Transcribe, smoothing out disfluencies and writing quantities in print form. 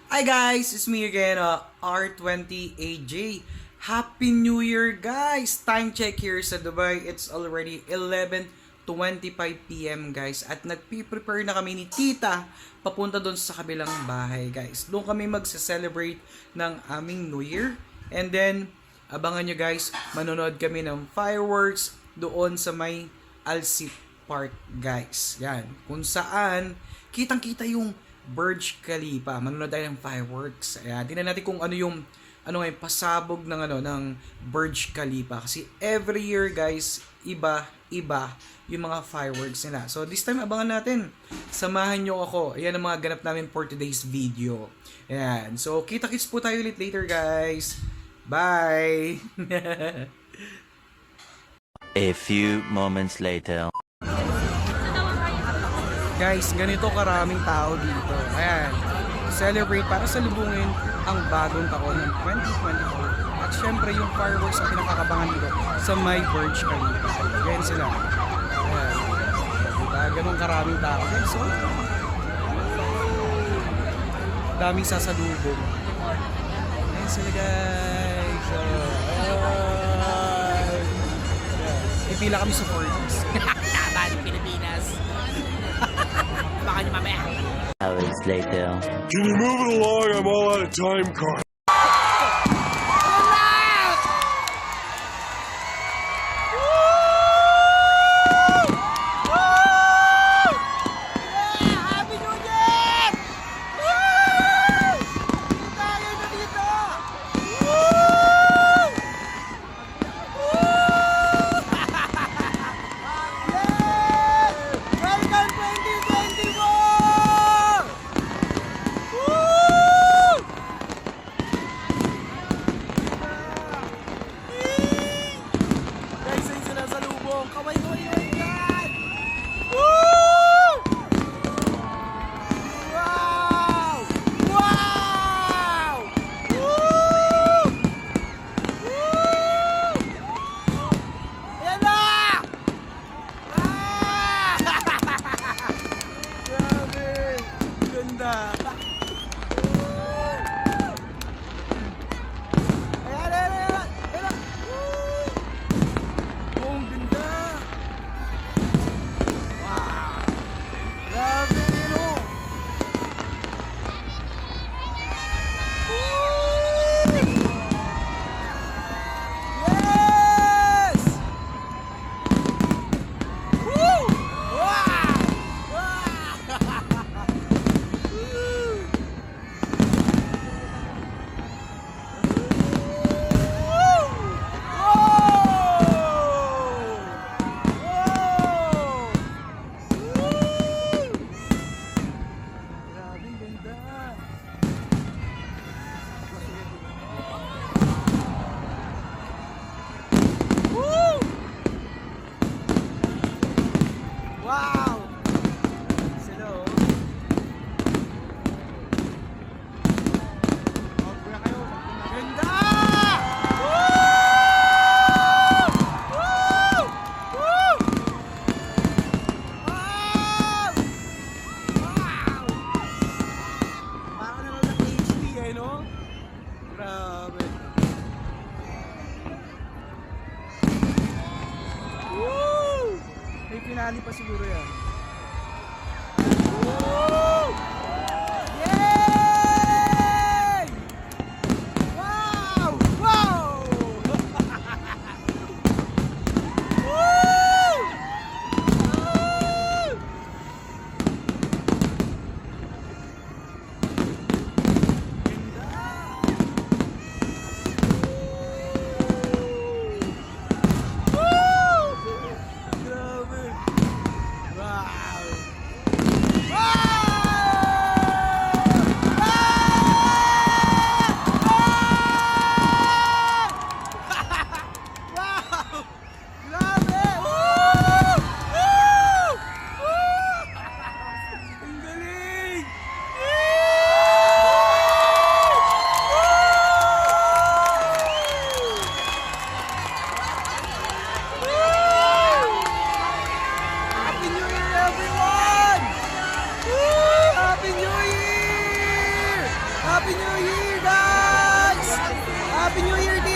Hi guys, it's me again, R20AJ. Happy New Year guys! Time check here sa Dubai, it's already 11:25 PM guys. At nagpi-prepare na kami ni Tita papunta doon sa kabilang bahay guys. Doon kami magse-celebrate ng aming New Year. And then, abangan nyo guys, manonood kami ng fireworks doon sa may Alsip Park guys. Yan, kung saan kitang-kita yung Burj Khalifa. Manonood tayo ng fireworks. Ayan, tingnan natin kung ano yung pasabog ng ng Burj Khalifa kasi every year guys, iba yung mga fireworks nila. So this time abangan natin. Samahan nyo ako. Ayan ang mga ganap namin for today's video. Ayan. So kita-kits po tayo ulit later guys. Bye. A few moments later. Guys, ganito karaming tao dito. Ayan. Celebrate para salubungin ang bagong taon ng 2024. At syempre yung fireworks ang pinakakabangan dito sa my Burj Khalifa. Ayan sila. Ayan. Diba? Ganun karaming tao. Guys, so daming sasalubong. Ayan sila guys. Ayan. Ipila kami sa 40s. Laban, Pilipinas. Baka nyo mamaya. Hours later. Can you move it along? I'm all out of time card. Happy New Year! Woo! Tayo na dito! Woo! Woo! Yeah! Welcome 2024! Woo! Guys, ay sinasalubong. Kaway-kaway yan! Woo! Wow! Wow! Woo! Woo! Ayan na! Ah! Grabe! Ganda! Ayan, ayan, ayan! Ayan! Woo! Oh, ang ganda! Wow! Grabe, no? Yes! Woo! Wow! Grabe, ganda! Woo! Wow! Sila oh. Kuya kayo. Ganda! Woo! Woo! Woo! Wow! Wow! Parang nanonood ng HD eh, no? Grabe. Woo! May pinali pa siguro yan. Woo! Yay! Wow! Wow! Woo! Woo! Woo! Grabe! Wow! Happy New Year,